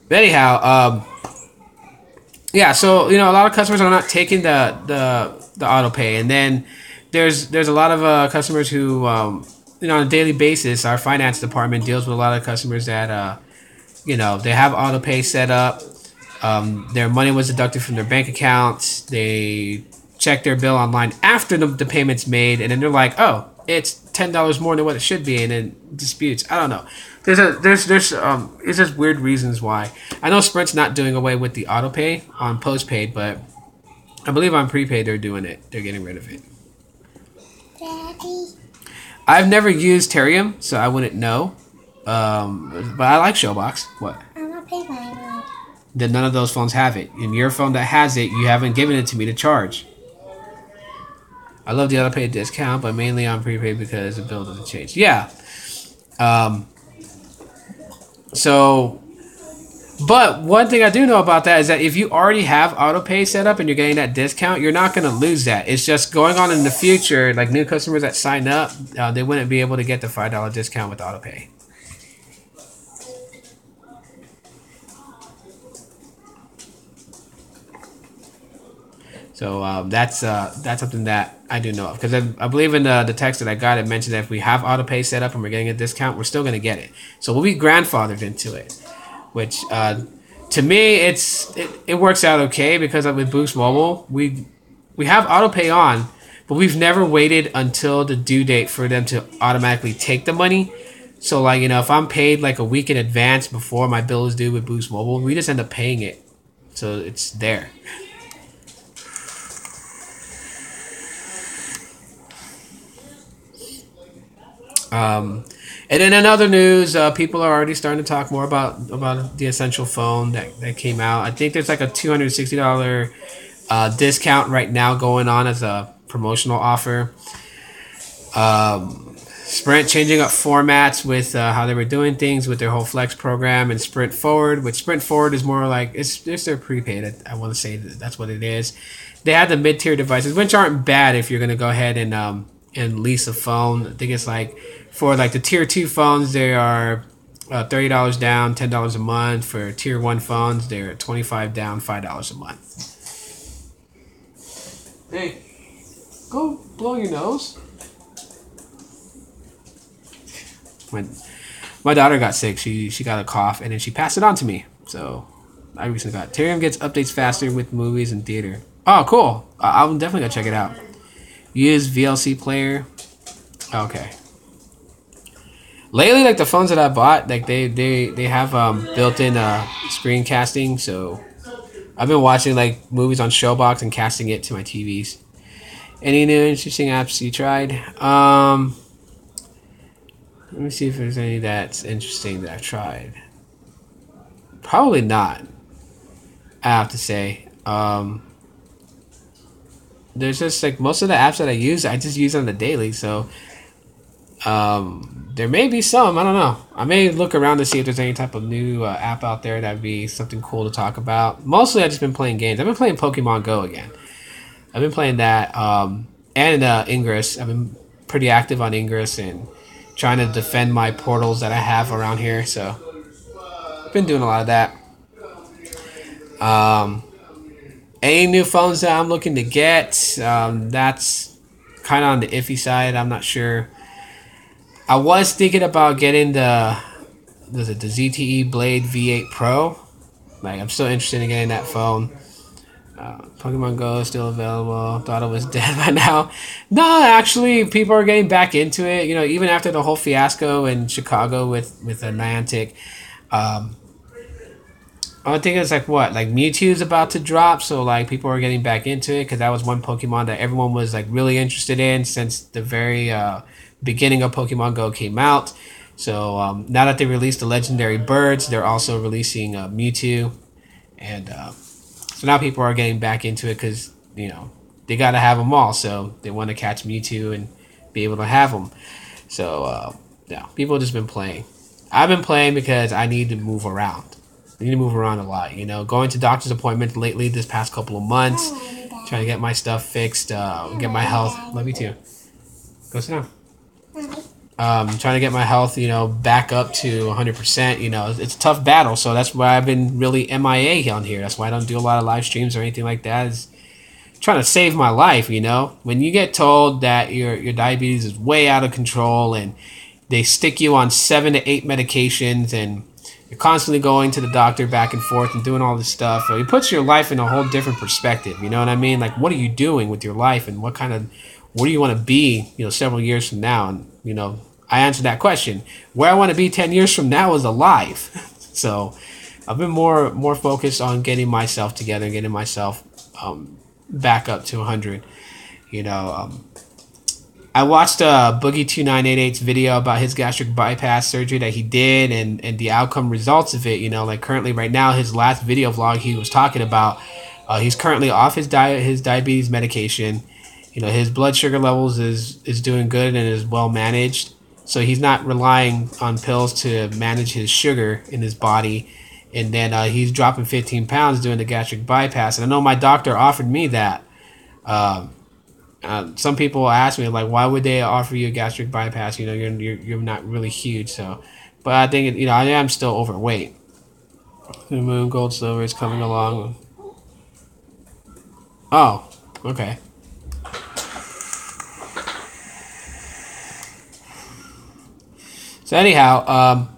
but anyhow, yeah. So a lot of customers are not taking the auto pay, and then there's a lot of customers who on a daily basis, our finance department deals with a lot of customers that they have auto pay set up. Their money was deducted from their bank accounts. They checked their bill online after the payment's made, and then they're like, "Oh, it's $10 more than what it should be," and then disputes. I don't know. There's it's just weird reasons why. I know Sprint's not doing away with the auto pay on postpaid, but I believe on prepaid they're doing it. They're getting rid of it. Daddy. I've never used Terium, so I wouldn't know. But I like Showbox. What? I'm gonna pay mine. Then none of those phones have it. In your phone that has it, you haven't given it to me to charge. I love the auto pay discount, but mainly on prepaid because the bill doesn't change. Yeah. But one thing I do know about that is that if you already have auto pay set up and you're getting that discount, you're not going to lose that. It's just going on in the future, like new customers that sign up, they wouldn't be able to get the $5 discount with auto pay. So that's something that I do know of, because I believe in the text that I got, it mentioned that if we have auto pay set up and we're getting a discount, we're still going to get it. So we'll be grandfathered into it, which to me it works out okay, because with Boost Mobile we have auto pay on, but we've never waited until the due date for them to automatically take the money. So like, if I'm paid like a week in advance before my bill is due with Boost Mobile, we just end up paying it, so it's there. And then in other news, people are already starting to talk more about the Essential phone that came out. I think there's like a $260 discount right now going on as a promotional offer. Sprint changing up formats with how they were doing things with their whole Flex program, and Sprint Forward, which Sprint Forward is more like it's their prepaid. I want to say that's what it is. They have the mid-tier devices, which aren't bad if you're going to go ahead and lease a phone. I think it's like, for like the tier 2 phones, they are $30 down, $10 a month. For tier 1 phones, they're $25 down, $5 a month. Hey, go blow your nose. My daughter got sick. She got a cough, and then she passed it on to me. So I recently got it. Terium gets updates faster with movies and theater. Oh, cool. I'm definitely gonna check it out. Use VLC player. Okay. Lately, like the phones that I bought, like they have built-in screen casting, so I've been watching like movies on Showbox and casting it to my TVs. Any new interesting apps you tried? Let me see if there's any that's interesting that I've tried. Probably not, I have to say. There's just like most of the apps that I use, I just use on the daily, so there may be some, I don't know. I may look around to see if there's any type of new app out there that'd be something cool to talk about. Mostly I've just been playing games. I've been playing Pokemon Go again. I've been playing that, and Ingress. I've been pretty active on Ingress and trying to defend my portals that I have around here, so I've been doing a lot of that. Any new phones that I'm looking to get, that's kind of on the iffy side. I'm not sure. I was thinking about getting the ZTE Blade V8 Pro. Like, I'm still interested in getting that phone. Pokemon Go is still available. Thought it was dead by now. No, actually, people are getting back into it. Even after the whole fiasco in Chicago with Niantic. I think it's like Mewtwo's about to drop, so like people are getting back into it, because that was one Pokemon that everyone was like really interested in since the very beginning of Pokemon Go came out. So now that they released the legendary birds, they're also releasing Mewtwo, and so now people are getting back into it because they got to have them all, so they want to catch Mewtwo and be able to have them. So yeah, people have just been playing. I've been playing because I need to move around. I need to move around a lot, going to doctor's appointments lately this past couple of months, trying to get my stuff fixed, get my health. Love you too. Go sit down. Trying to get my health, back up to 100%. It's a tough battle, so that's why I've been really MIA on here. That's why I don't do a lot of live streams or anything like that. Is trying to save my life. When you get told that your diabetes is way out of control and they stick you on 7 to 8 medications and you're constantly going to the doctor back and forth and doing all this stuff. It puts your life in a whole different perspective. You know what I mean? Like, what are you doing with your life, and what do you want to be, several years from now? And, I answered that question. Where I want to be 10 years from now is alive. So I've been more focused on getting myself together, getting myself back up to 100. I watched Boogie 2988's video about his gastric bypass surgery that he did, and the outcome results of it. Like currently right now, his last video vlog, he was talking about he's currently off his diabetes medication. His blood sugar levels is doing good and is well managed. So he's not relying on pills to manage his sugar in his body. And then he's dropping 15 pounds doing the gastric bypass. And I know my doctor offered me that. Some people ask me, like, why would they offer you a gastric bypass? You're not really huge. So, but I think, I am still overweight. The moon, gold, silver is coming along. Oh, okay. So anyhow,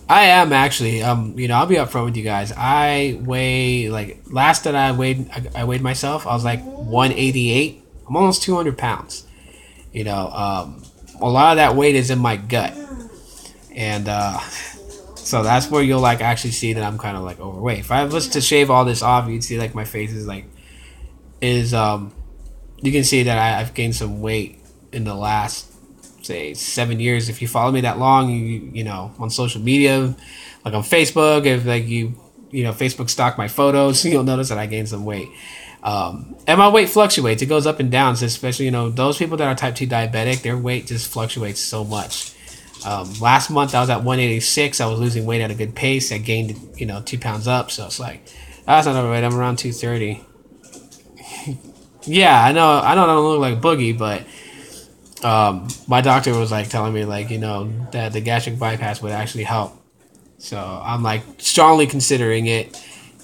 I am actually, I'll be upfront with you guys. I weigh, like, last that I weighed myself, I was like 188. I'm almost 200 pounds. A lot of that weight is in my gut. And, so that's where you'll, like, actually see that I'm kind of, like, overweight. If I was to shave all this off, you'd see, like, my face is, like, you can see that I've gained some weight in the last, say, 7 years. If you follow me that long, you on social media, like on Facebook, if like Facebook stalk my photos, you'll notice that I gained some weight. And my weight fluctuates. It goes up and down. So especially those people that are type 2 diabetic, their weight just fluctuates so much. Last month I was at 186. I was losing weight at a good pace. I gained 2 pounds up. So it's like, that's not overweight. I'm around 230. Yeah, I know I don't look like Boogie, but my doctor was like telling me like that the gastric bypass would actually help. So I'm like strongly considering it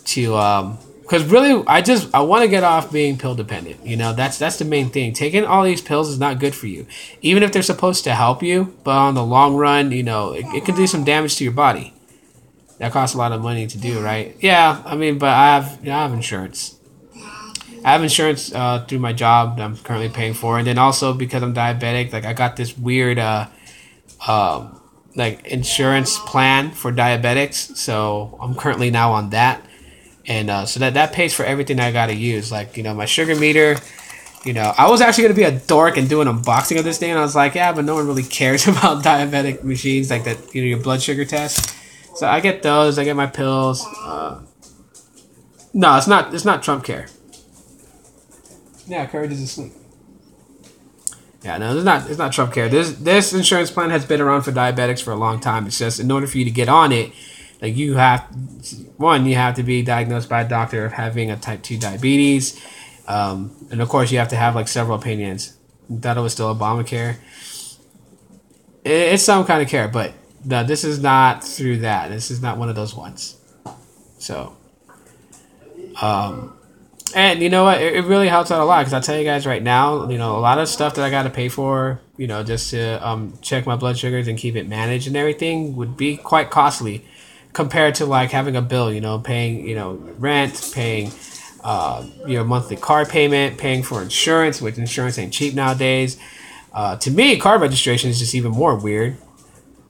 to because really I want to get off being pill dependent. That's the main thing. Taking all these pills is not good for you, even if they're supposed to help you. But on the long run, it can do some damage to your body. That costs a lot of money to do, right? Yeah, I mean, but I have insurance. I have insurance through my job that I'm currently paying for, and then also because I'm diabetic, like I got this weird like insurance plan for diabetics. So I'm currently now on that, and so that pays for everything I gotta use, like my sugar meter. I was actually gonna be a dork and do an unboxing of this thing, and I was like, yeah, but no one really cares about diabetic machines like that. Your blood sugar test. So I get those. I get my pills. No, it's not Trump Care. Yeah, Courage is asleep. Yeah, no, it's not Trump Care. This insurance plan has been around for diabetics for a long time. It's just in order for you to get on it, like you have to be diagnosed by a doctor of having a type 2 diabetes, and of course you have to have like several opinions. That was still Obamacare. It's some kind of care, but no, this is not through that. This is not one of those ones. So, and you know what? It really helps out a lot because I'll tell you guys right now, a lot of stuff that I got to pay for, just to check my blood sugars and keep it managed and everything would be quite costly compared to like having a bill, paying, rent, paying your monthly car payment, paying for insurance, which insurance ain't cheap nowadays. To me, car registration is just even more weird,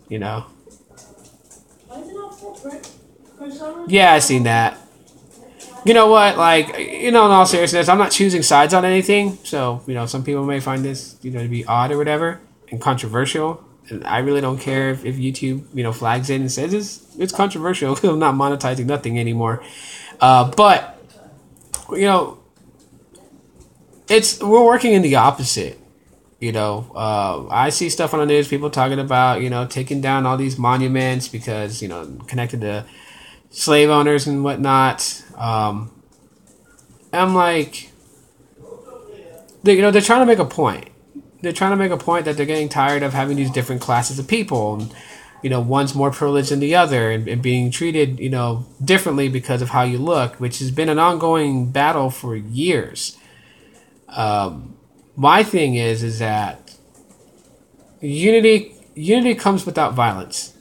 Yeah, I seen that. You know what? Like, in all seriousness, I'm not choosing sides on anything. So, some people may find this, to be odd or whatever and controversial. And I really don't care if YouTube, flags it and says it's controversial because I'm not monetizing nothing anymore. But, we're working in the opposite. I see stuff on the news, people talking about, taking down all these monuments because, connected to slave owners and whatnot. I'm like, they're trying to make a point. They're trying to make a point that they're getting tired of having these different classes of people. And, one's more privileged than the other and being treated, differently because of how you look, which has been an ongoing battle for years. My thing is that unity unity comes without violence.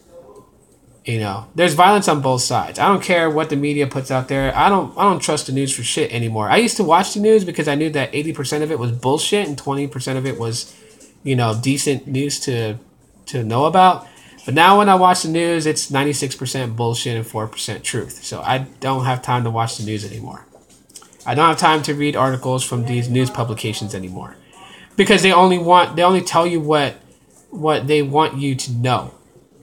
You know, there's violence on both sides. I don't care what the media puts out there. I don't trust the news for shit anymore. I used to watch the news because I knew that 80% of it was bullshit and 20% of it was, you know, decent news to know about. But now when I watch the news, it's 96% bullshit and 4% truth. So I don't have time to watch the news anymore. I don't have time to read articles from these news publications anymore, because they only tell you what they want you to know.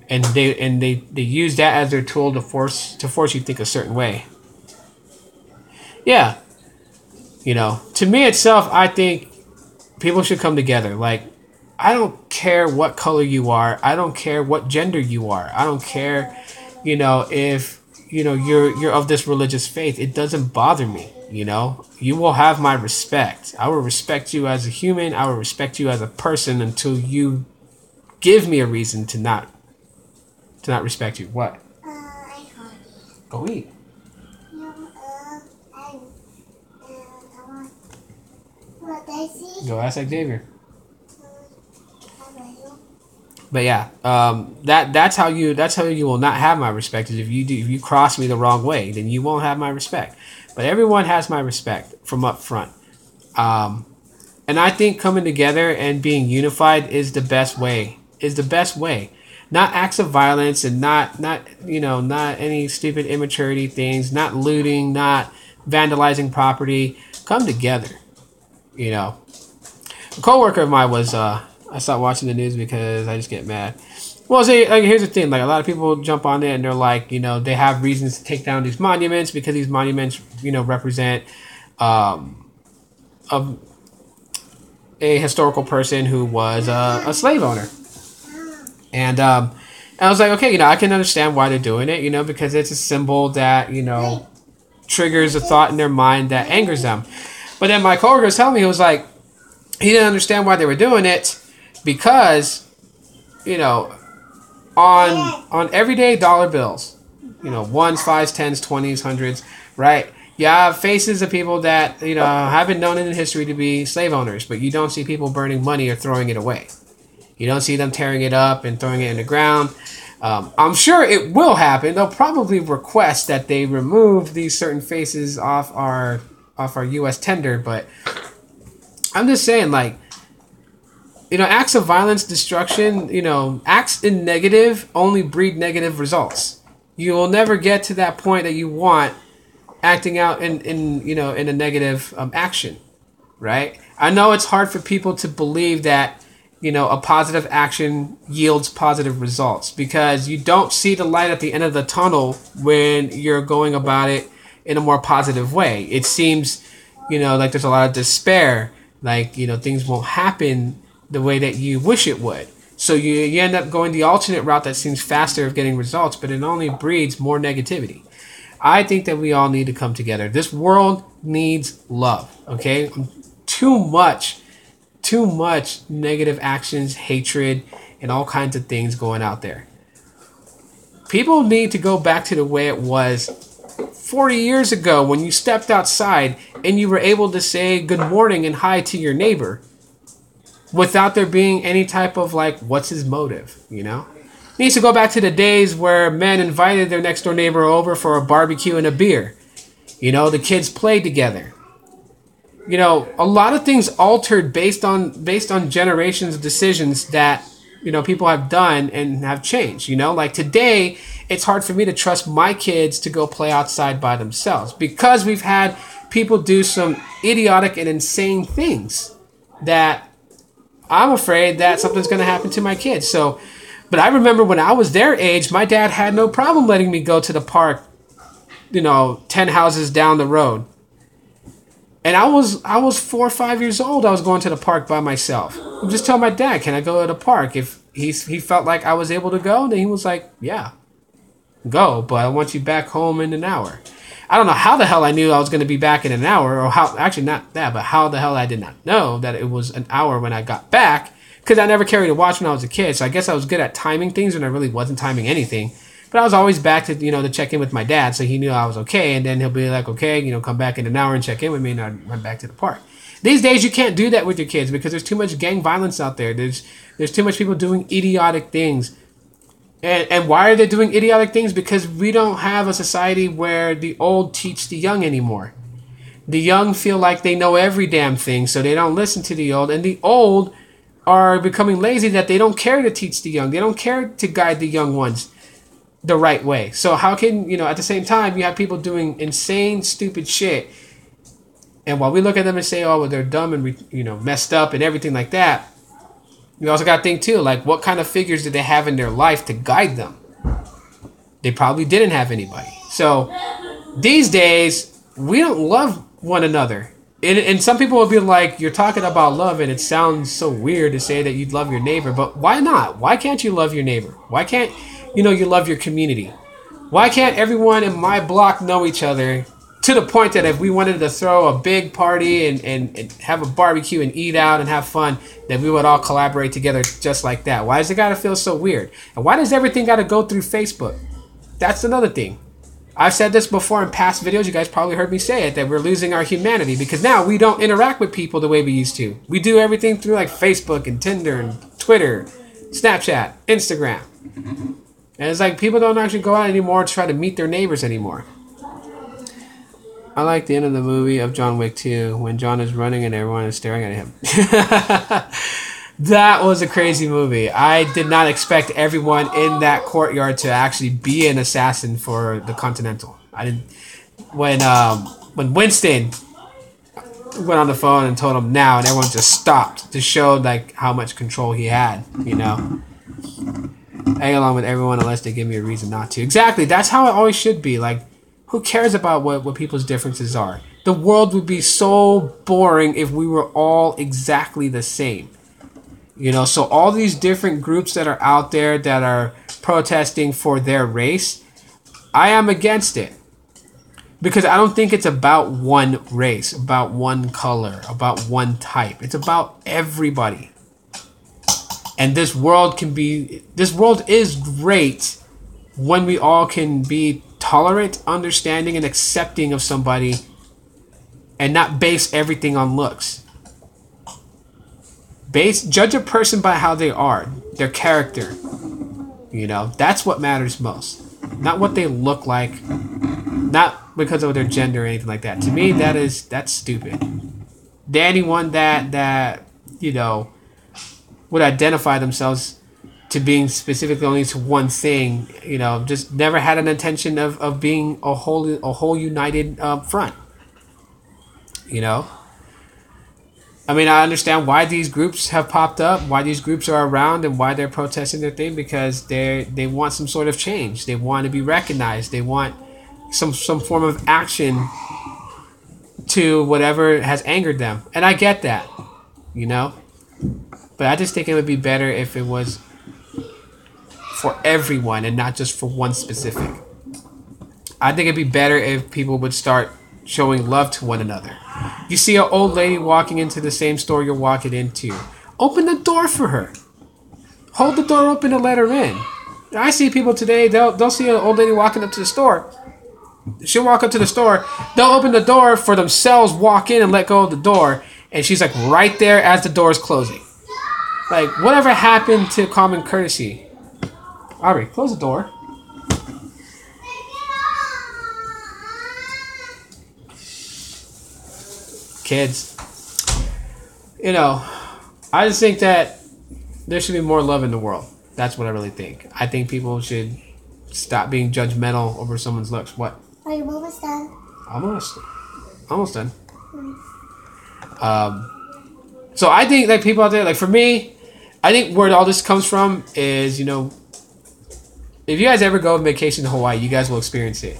And they use that as their tool to force you to think a certain way. Yeah. You know, to me itself, I think people should come together. Like, I don't care what color you are. I don't care what gender you are. I don't care, you know, if, you know, you're of this religious faith. It doesn't bother me, you know. You will have my respect. I will respect you as a human. I will respect you as a person until you give me a reason to not respect you. What? I hỏi Go eat. nhưng anh không mà tại gì Go ask Xavier. không phải luôn But yeah, that's how you will not have my respect. Is if you cross me the wrong way, then you won't have my respect. But everyone has my respect from up front. And I think coming together and being unified is the best way. Not acts of violence, and not any stupid immaturity things, not looting, not vandalizing property. Come together. You know. A coworker of mine was I stopped watching the news because I just get mad. Well, see, like, here's the thing. Like, a lot of people jump on it and they're like, you know, they have reasons to take down these monuments because these monuments, you know, represent a historical person who was a slave owner. And I was like, okay, you know, I can understand why they're doing it, you know, because it's a symbol that, you know, triggers a thought in their mind that angers them. But then my coworker was telling me, he was like, he didn't understand why they were doing it because, you know, on everyday dollar bills, you know, ones, fives, tens, 20s, hundreds, right? You have faces of people that, you know, have been known in history to be slave owners, but you don't see people burning money or throwing it away. You don't see them tearing it up and throwing it in the ground. I'm sure it will happen. They'll probably request that they remove these certain faces off our U.S. tender, but I'm just saying, like, you know, acts of violence, destruction, you know, acts in negative only breed negative results. You will never get to that point that you want acting out in a negative action, right? I know it's hard for people to believe that, you know, a positive action yields positive results because you don't see the light at the end of the tunnel when you're going about it in a more positive way. It seems, you know, like there's a lot of despair, like, you know, things won't happen the way that you wish it would. So you end up going the alternate route that seems faster of getting results, but it only breeds more negativity. I think that we all need to come together. This world needs love, okay? Too much negative actions, hatred, and all kinds of things going out there. People need to go back to the way it was 40 years ago when you stepped outside and you were able to say good morning and hi to your neighbor without there being any type of, like, what's his motive, you know? It needs to go back to the days where men invited their next door neighbor over for a barbecue and a beer. You know, the kids played together. You know, a lot of things altered based on generations of decisions that, you know, people have done and have changed. You know, like today, it's hard for me to trust my kids to go play outside by themselves because we've had people do some idiotic and insane things that I'm afraid that something's going to happen to my kids. So, but I remember when I was their age, my dad had no problem letting me go to the park, you know, 10 houses down the road. And I was 4 or 5 years old. I was going to the park by myself. I'm just telling my dad, can I go to the park? If he felt like I was able to go, then he was like, yeah, go. But I want you back home in an hour. I don't know how the hell I knew I was going to be back in an hour, or how, actually not that, but how the hell I did not know that it was an hour when I got back, because I never carried a watch when I was a kid. So I guess I was good at timing things when I really wasn't timing anything. But I was always back to, you know, to check in with my dad, so he knew I was okay. And then he'll be like, okay, you know, come back in an hour and check in with me, and I'd run back to the park. These days, you can't do that with your kids because there's too much gang violence out there. There's too much people doing idiotic things. And why are they doing idiotic things? Because we don't have a society where the old teach the young anymore. The young feel like they know every damn thing, so they don't listen to the old. And the old are becoming lazy that they don't care to teach the young. They don't care to guide the young ones the right way. So how can, at the same time, you have people doing insane, stupid shit. And while we look at them and say, oh, well, they're dumb and, messed up and everything like that, you also got to think, too, like, what kind of figures did they have in their life to guide them? They probably didn't have anybody. So these days, we don't love one another. And some people will be like, you're talking about love, and it sounds so weird to say that you love your neighbor. But why not? Why can't you love your neighbor? Why can't, you love your community? Why can't everyone in my block know each other to the point that if we wanted to throw a big party and have a barbecue and eat out and have fun, that we would all collaborate together just like that? Why does it got to feel so weird? And why does everything got to go through Facebook? That's another thing. I've said this before in past videos. You guys probably heard me say it, that we're losing our humanity because now we don't interact with people the way we used to. We do everything through like Facebook and Tinder and Twitter, Snapchat, Instagram. And it's like people don't actually go out anymore to try to meet their neighbors anymore. I like the end of the movie of John Wick 2 when John is running and everyone is staring at him. That was a crazy movie. I did not expect everyone in that courtyard to actually be an assassin for the Continental. I didn't. When Winston went on the phone and told him now, and everyone just stopped to show like how much control he had. I get along with everyone unless they give me a reason not to. Exactly. That's how it always should be. Like, who cares about what people's differences are? The world would be so boring if we were all exactly the same. So all these different groups that are out there that are protesting for their race, I am against it. Because I don't think it's about one race, about one color, about one type. It's about everybody. And this world is great when we all can be tolerant, understanding, and accepting of somebody and not base everything on looks. Judge a person by how they are, their character. That's what matters most. Not what they look like, not because of their gender or anything like that. To me, that's stupid. Anyone that would identify themselves to being specifically only to one thing, just never had an intention of being a whole united front. I mean, I understand why these groups have popped up, why these groups are around, and why they're protesting their thing, because they want some sort of change. They want to be recognized. They want some form of action to whatever has angered them. And I get that, But I just think it would be better if it was for everyone and not just for one specific. I think it'd be better if people would start showing love to one another. You see an old lady walking into the same store you're walking into. Open the door for her. Hold the door open and let her in. I see people today, they'll see an old lady walking up to the store. She'll walk up to the store. They'll open the door for themselves, walk in and let go of the door. And she's like right there as the door is closing. Like, whatever happened to common courtesy? Aubrey, close the door. Kids. I just think that there should be more love in the world. That's what I really think. I think people should stop being judgmental over someone's looks. What? Are you almost done? Almost done. So I think that people out there, like for me, I think where all this comes from is, if you guys ever go on vacation to Hawaii, you guys will experience it.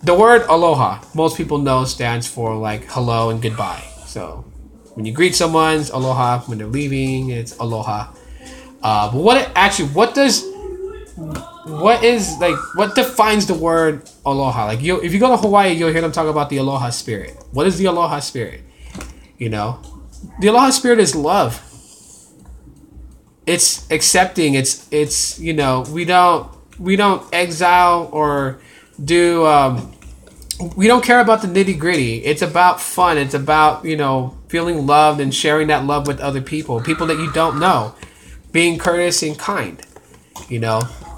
The word aloha, most people know, stands for like hello and goodbye. So when you greet someone, it's aloha. When they're leaving, it's aloha. But what defines the word aloha? Like if you go to Hawaii, you'll hear them talk about the aloha spirit. What is the aloha spirit? The aloha spirit is love. It's accepting. We don't exile or do we don't care about the nitty gritty. It's about fun. It's about, feeling loved and sharing that love with other people that you don't know, being courteous and kind,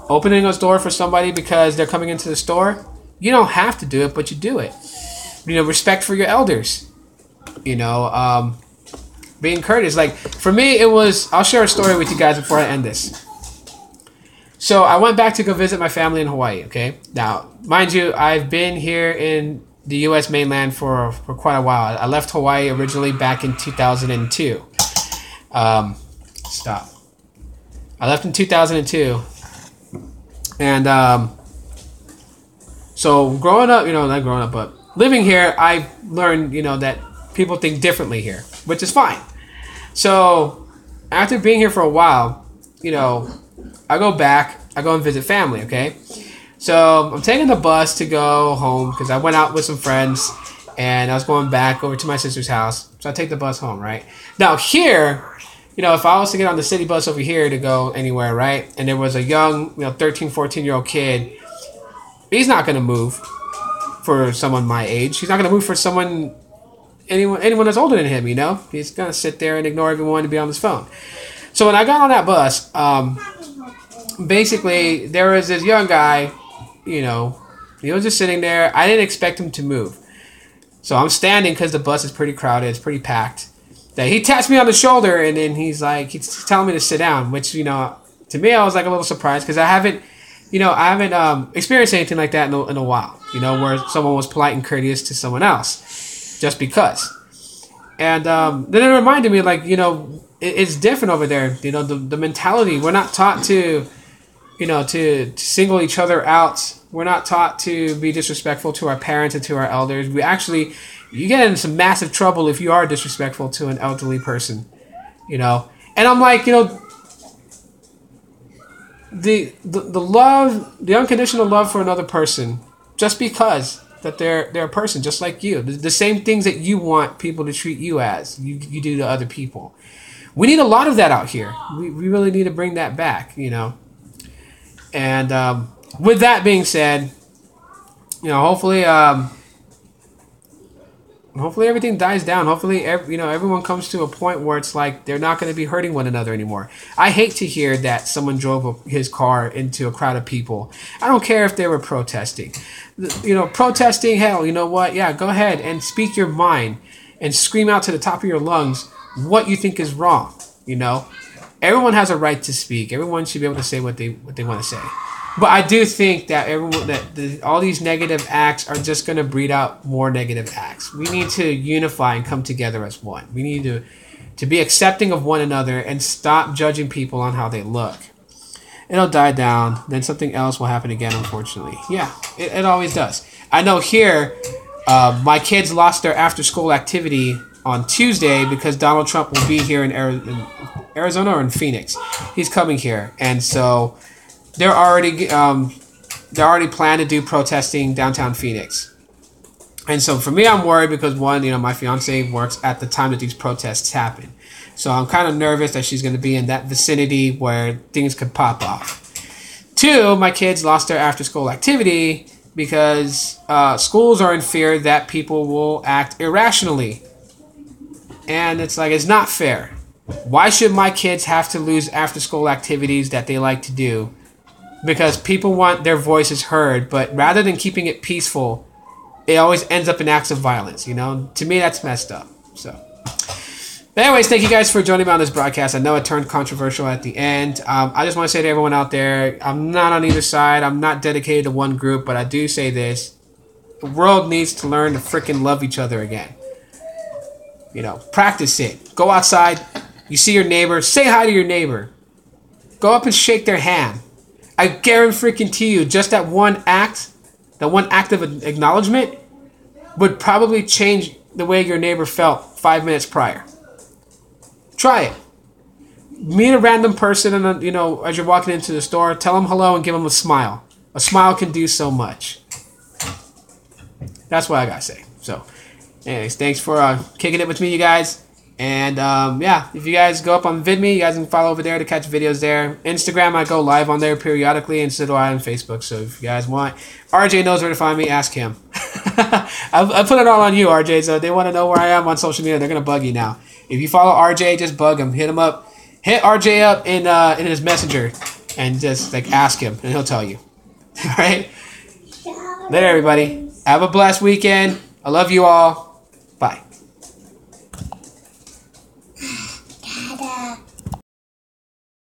opening a door for somebody because they're coming into the store. You don't have to do it, but you do it. Respect for your elders, being courteous. Like for me, I'll share a story with you guys before I end this. So I went back to go visit my family in Hawaii, okay? Now, mind you, I've been here in the U.S. mainland for quite a while. I left Hawaii originally back in 2002. I left in 2002. And so growing up, not growing up, but living here, I learned, that people think differently here, which is fine. So after being here for a while, I go back, I go and visit family, okay? So I'm taking the bus to go home because I went out with some friends and I was going back over to my sister's house. So I take the bus home, right? Now here, if I was to get on the city bus over here to go anywhere, right? And there was a young, 13, 14-year-old kid, he's not going to move for someone my age. He's not going to move for anyone that's older than him, He's going to sit there and ignore everyone and be on his phone. So when I got on that bus, basically there was this young guy, he was just sitting there. I didn't expect him to move. So I'm standing because the bus is pretty crowded. It's pretty packed. That he taps me on the shoulder and then he's telling me to sit down, which, to me, I was like a little surprised because I haven't experienced anything like that in a while, where someone was polite and courteous to someone else just because. And then it reminded me, it's different over there. The mentality, we're not taught to, to single each other out. We're not taught to be disrespectful to our parents and to our elders. You get in some massive trouble if you are disrespectful to an elderly person, And I'm like, the love, the unconditional love for another person, just because that they're a person just like you. The same things that you want people to treat you as, you do to other people. We need a lot of that out here. We really need to bring that back, And with that being said, hopefully everything dies down. Hopefully, everyone comes to a point where it's like they're not going to be hurting one another anymore. I hate to hear that someone drove his car into a crowd of people. I don't care if they were protesting. Protesting, hell, you know what? Yeah, go ahead and speak your mind and scream out to the top of your lungs what you think is wrong. Everyone has a right to speak. Everyone should be able to say what they want to say. But I do think that all these negative acts are just going to breed out more negative acts. We need to unify and come together as one. We need to be accepting of one another and stop judging people on how they look. It'll die down. Then something else will happen again, unfortunately. Yeah, it always does. I know here, my kids lost their after-school activity on Tuesday because Donald Trump will be here in Arizona or in Phoenix. He's coming here. And so they're already planned to do protesting downtown Phoenix. And so for me, I'm worried because one, my fiance works at the time that these protests happen. So I'm kind of nervous that she's going to be in that vicinity where things could pop off. Two, my kids lost their after-school activity because schools are in fear that people will act irrationally. And it's not fair. Why should my kids have to lose after-school activities that they like to do? Because people want their voices heard, but rather than keeping it peaceful, it always ends up in acts of violence, To me, that's messed up. So, but anyways, thank you guys for joining me on this broadcast. I know it turned controversial at the end. I just want to say to everyone out there, I'm not on either side. I'm not dedicated to one group, but I do say this. The world needs to learn to freaking love each other again. Practice it. Go outside. You see your neighbor. Say hi to your neighbor. Go up and shake their hand. I guarantee you, just that one act of acknowledgement would probably change the way your neighbor felt 5 minutes prior. Try it. Meet a random person and as you're walking into the store, tell them hello and give them a smile. A smile can do so much. That's what I gotta say. So, anyways, thanks for kicking it with me, you guys. And if you guys go up on VidMe, you guys can follow over there to catch videos there. Instagram, I go live on there periodically, and so do I on Facebook. So if you guys want, RJ knows where to find me. Ask him. I put it all on you, RJ. So they want to know where I am on social media. They're gonna bug you now. If you follow RJ, just bug him. Hit him up. Hit RJ up in his messenger, and just like ask him, and he'll tell you. All right. Later, everybody. Have a blessed weekend. I love you all.